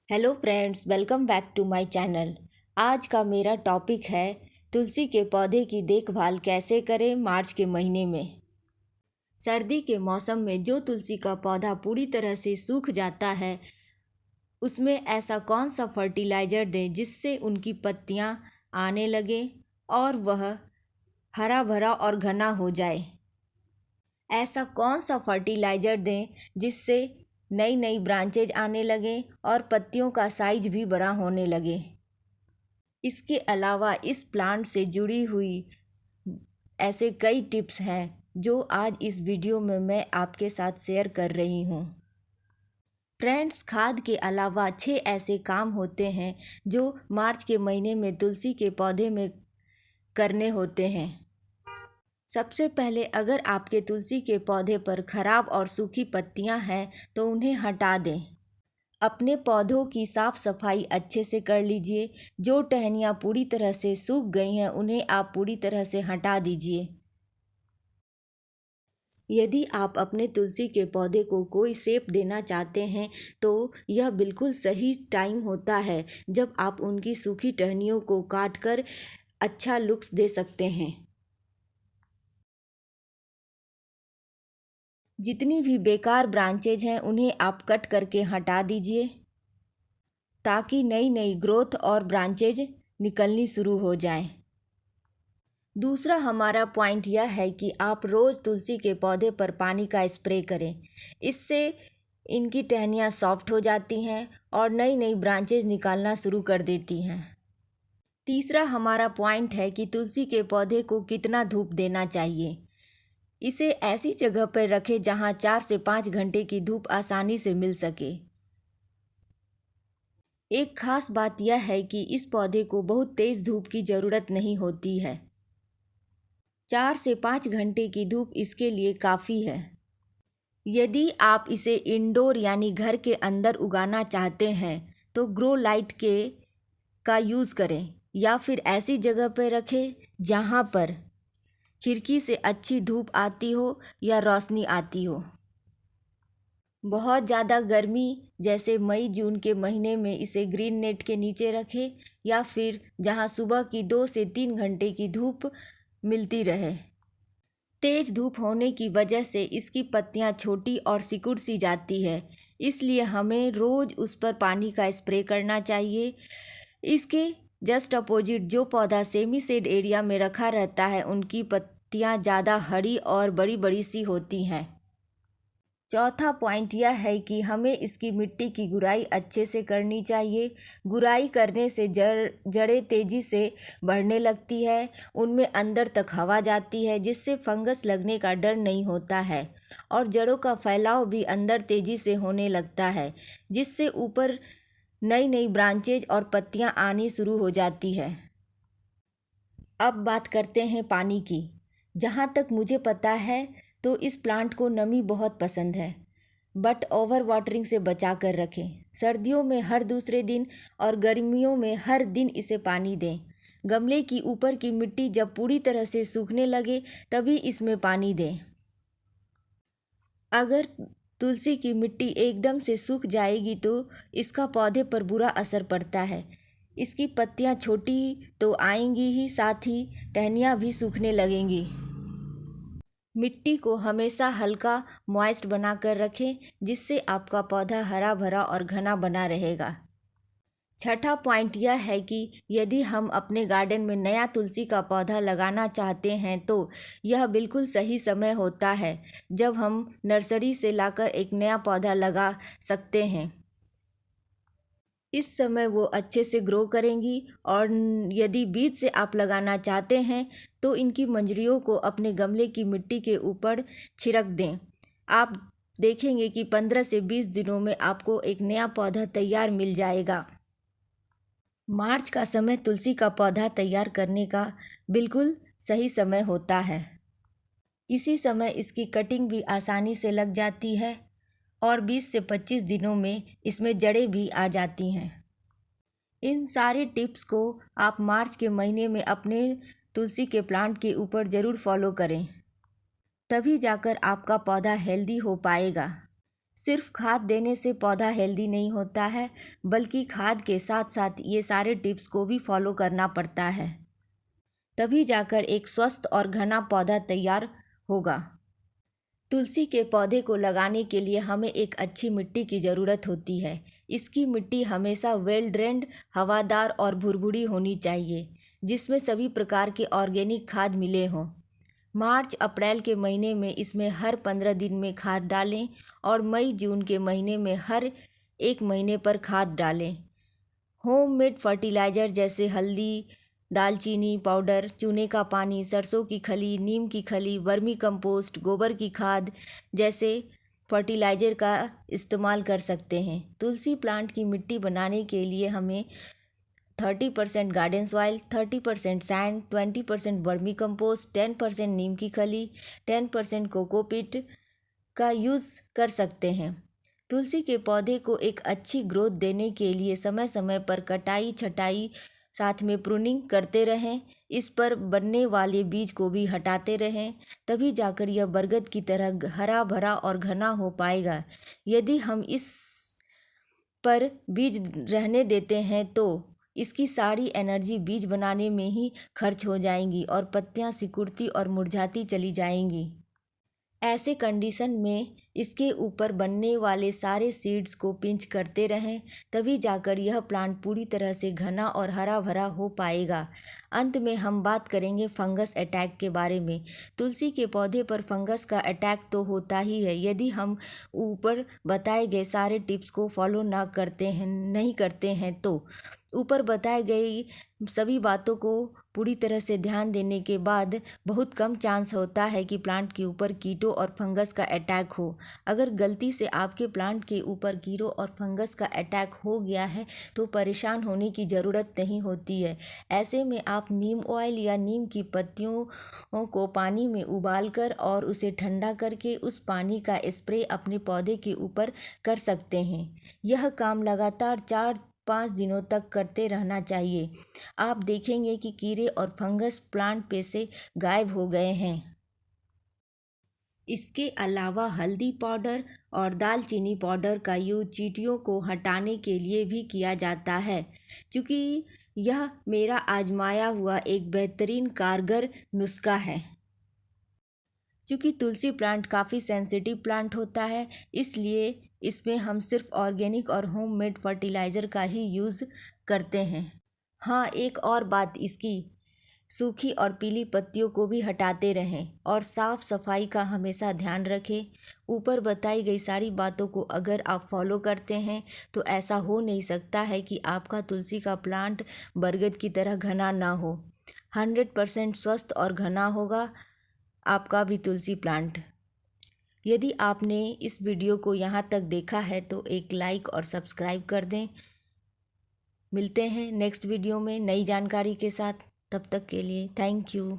Hello friends, welcome back to my channel. आज का मेरा टॉपिक है तुलसी के पौधे की देखभाल कैसे करें मार्च के महीने में। सर्दी के मौसम में जो तुलसी का पौधा पूरी तरह से सूख जाता है, उसमें ऐसा कौन सा फर्टिलाइज़र दें जिससे उनकी पत्तियां आने लगे और वह हरा भरा और घना हो जाए। ऐसा कौन सा फर्टिलाइज़र दें जिससे नई नई ब्रांचेज आने लगे और पत्तियों का साइज भी बड़ा होने लगे। इसके अलावा इस प्लांट से जुड़ी हुई ऐसे कई टिप्स हैं जो आज इस वीडियो में मैं आपके साथ शेयर कर रही हूँ। फ्रेंड्स, खाद के अलावा 6 ऐसे काम होते हैं जो मार्च के महीने में तुलसी के पौधे में करने होते हैं। सबसे पहले, अगर आपके तुलसी के पौधे पर खराब और सूखी पत्तियां हैं तो उन्हें हटा दें। अपने पौधों की साफ सफाई अच्छे से कर लीजिए। जो टहनियाँ पूरी तरह से सूख गई हैं उन्हें आप पूरी तरह से हटा दीजिए। यदि आप अपने तुलसी के पौधे को कोई शेप देना चाहते हैं तो यह बिल्कुल सही टाइम होता है जब आप उनकी सूखी टहनियों को काटकर अच्छा लुक्स दे सकते हैं। जितनी भी बेकार ब्रांचेज हैं उन्हें आप कट करके हटा दीजिए ताकि नई नई ग्रोथ और ब्रांचेज निकलनी शुरू हो जाएं। दूसरा हमारा पॉइंट यह है कि आप रोज़ तुलसी के पौधे पर पानी का स्प्रे करें। इससे इनकी टहनियाँ सॉफ्ट हो जाती हैं और नई नई ब्रांचेज निकालना शुरू कर देती हैं। तीसरा हमारा पॉइंट है कि तुलसी के पौधे को कितना धूप देना चाहिए। इसे ऐसी जगह पर रखें जहां 4 से 5 घंटे की धूप आसानी से मिल सके। एक खास बात यह है कि इस पौधे को बहुत तेज धूप की ज़रूरत नहीं होती है। 4 से 5 घंटे की धूप इसके लिए काफ़ी है। यदि आप इसे इंडोर यानी घर के अंदर उगाना चाहते हैं तो ग्रो लाइट का यूज़ करें या फिर ऐसी जगह पर रखें जहां पर खिड़की से अच्छी धूप आती हो या रोशनी आती हो। बहुत ज़्यादा गर्मी जैसे मई जून के महीने में इसे ग्रीन नेट के नीचे रखें या फिर जहां सुबह की 2 से 3 घंटे की धूप मिलती रहे। तेज़ धूप होने की वजह से इसकी पत्तियां छोटी और सिकुड़ सी जाती है, इसलिए हमें रोज़ उस पर पानी का स्प्रे करना चाहिए। इसके जस्ट अपोजिट जो पौधा सेमी शेड एरिया में रखा रहता है उनकी पत्तियां ज़्यादा हरी और बड़ी बड़ी सी होती हैं। चौथा पॉइंट यह है कि हमें इसकी मिट्टी की गुड़ाई अच्छे से करनी चाहिए। गुड़ाई करने से जड़ें तेज़ी से बढ़ने लगती है, उनमें अंदर तक हवा जाती है जिससे फंगस लगने का डर नहीं होता है और जड़ों का फैलाव भी अंदर तेज़ी से होने लगता है जिससे ऊपर नई नई ब्रांचेज और पत्तियां आनी शुरू हो जाती है। अब बात करते हैं पानी की। जहाँ तक मुझे पता है तो इस प्लांट को नमी बहुत पसंद है, बट ओवर वाटरिंग से बचा कर रखें। सर्दियों में हर दूसरे दिन और गर्मियों में हर दिन इसे पानी दें। गमले की ऊपर की मिट्टी जब पूरी तरह से सूखने लगे तभी इसमें पानी दें। अगर तुलसी की मिट्टी एकदम से सूख जाएगी तो इसका पौधे पर बुरा असर पड़ता है। इसकी पत्तियां छोटी तो आएंगी ही, साथ ही टहनियाँ भी सूखने लगेंगी। मिट्टी को हमेशा हल्का मॉइस्ट बनाकर रखें जिससे आपका पौधा हरा भरा और घना बना रहेगा। छठा पॉइंट यह है कि यदि हम अपने गार्डन में नया तुलसी का पौधा लगाना चाहते हैं तो यह बिल्कुल सही समय होता है जब हम नर्सरी से लाकर एक नया पौधा लगा सकते हैं। इस समय वो अच्छे से ग्रो करेंगी और यदि बीज से आप लगाना चाहते हैं तो इनकी मंजरियों को अपने गमले की मिट्टी के ऊपर छिड़क दें। आप देखेंगे कि 15 से 20 दिनों में आपको एक नया पौधा तैयार मिल जाएगा। मार्च का समय तुलसी का पौधा तैयार करने का बिल्कुल सही समय होता है। इसी समय इसकी कटिंग भी आसानी से लग जाती है और 20 से 25 दिनों में इसमें जड़ें भी आ जाती हैं। इन सारे टिप्स को आप मार्च के महीने में अपने तुलसी के प्लांट के ऊपर ज़रूर फॉलो करें, तभी जाकर आपका पौधा हेल्दी हो पाएगा। सिर्फ खाद देने से पौधा हेल्दी नहीं होता है, बल्कि खाद के साथ साथ ये सारे टिप्स को भी फॉलो करना पड़ता है, तभी जाकर एक स्वस्थ और घना पौधा तैयार होगा। तुलसी के पौधे को लगाने के लिए हमें एक अच्छी मिट्टी की ज़रूरत होती है। इसकी मिट्टी हमेशा वेल ड्रेन्ड, हवादार और भुरभुरी होनी चाहिए, जिसमें सभी प्रकार के ऑर्गेनिक खाद मिले हों। मार्च अप्रैल के महीने में इसमें हर 15 दिन में खाद डालें और मई जून के महीने में हर 1 महीने पर खाद डालें। होममेड फर्टिलाइज़र जैसे हल्दी, दालचीनी पाउडर, चूने का पानी, सरसों की खली, नीम की खली, वर्मी कंपोस्ट, गोबर की खाद जैसे फर्टिलाइज़र का इस्तेमाल कर सकते हैं। तुलसी प्लांट की मिट्टी बनाने के लिए हमें 30% garden soil, 30% sand, 20% vermi compost, 10% नीम की खली, 10% कोकोपीट का यूज़ कर सकते हैं। तुलसी के पौधे को एक अच्छी ग्रोथ देने के लिए समय समय पर कटाई छटाई साथ में प्रूनिंग करते रहें। इस पर बनने वाले बीज को भी हटाते रहें, तभी जाकर यह बरगद की तरह हरा भरा और घना हो पाएगा। यदि हम इस पर बीज रहने देते हैं तो इसकी सारी एनर्जी बीज बनाने में ही खर्च हो जाएंगी और पत्तियां सिकुड़ती और मुरझाती चली जाएंगी। ऐसे कंडीशन में इसके ऊपर बनने वाले सारे सीड्स को पिंच करते रहें, तभी जाकर यह प्लांट पूरी तरह से घना और हरा भरा हो पाएगा। अंत में हम बात करेंगे फंगस अटैक के बारे में। तुलसी के पौधे पर फंगस का अटैक तो होता ही है यदि हम ऊपर बताए गए सारे टिप्स को फॉलो नहीं करते हैं तो। ऊपर बताए गए सभी बातों को पूरी तरह से ध्यान देने के बाद बहुत कम चांस होता है कि प्लांट के ऊपर कीटों और फंगस का अटैक हो। अगर गलती से आपके प्लांट के ऊपर कीड़ों और फंगस का अटैक हो गया है तो परेशान होने की ज़रूरत नहीं होती है। ऐसे में आप नीम ऑयल या नीम की पत्तियों को पानी में उबालकर और उसे ठंडा करके उस पानी का स्प्रे अपने पौधे के ऊपर कर सकते हैं। यह काम लगातार 4-5 दिनों तक करते रहना चाहिए। आप देखेंगे कि कीड़े और फंगस प्लांट पे से गायब हो गए हैं। इसके अलावा हल्दी पाउडर और दालचीनी पाउडर का यूज चींटियों को हटाने के लिए भी किया जाता है, क्योंकि यह मेरा आजमाया हुआ एक बेहतरीन कारगर नुस्खा है। क्योंकि तुलसी प्लांट काफ़ी सेंसिटिव प्लांट होता है, इसलिए इसमें हम सिर्फ ऑर्गेनिक और होममेड फर्टिलाइज़र का ही यूज़ करते हैं। हाँ, एक और बात, इसकी सूखी और पीली पत्तियों को भी हटाते रहें और साफ़ सफाई का हमेशा ध्यान रखें। ऊपर बताई गई सारी बातों को अगर आप फॉलो करते हैं तो ऐसा हो नहीं सकता है कि आपका तुलसी का प्लांट बरगद की तरह घना ना हो। 100% स्वस्थ और घना होगा आपका भी तुलसी प्लांट। यदि आपने इस वीडियो को यहाँ तक देखा है तो एक लाइक और सब्सक्राइब कर दें। मिलते हैं नेक्स्ट वीडियो में नई जानकारी के साथ। तब तक के लिए थैंक यू।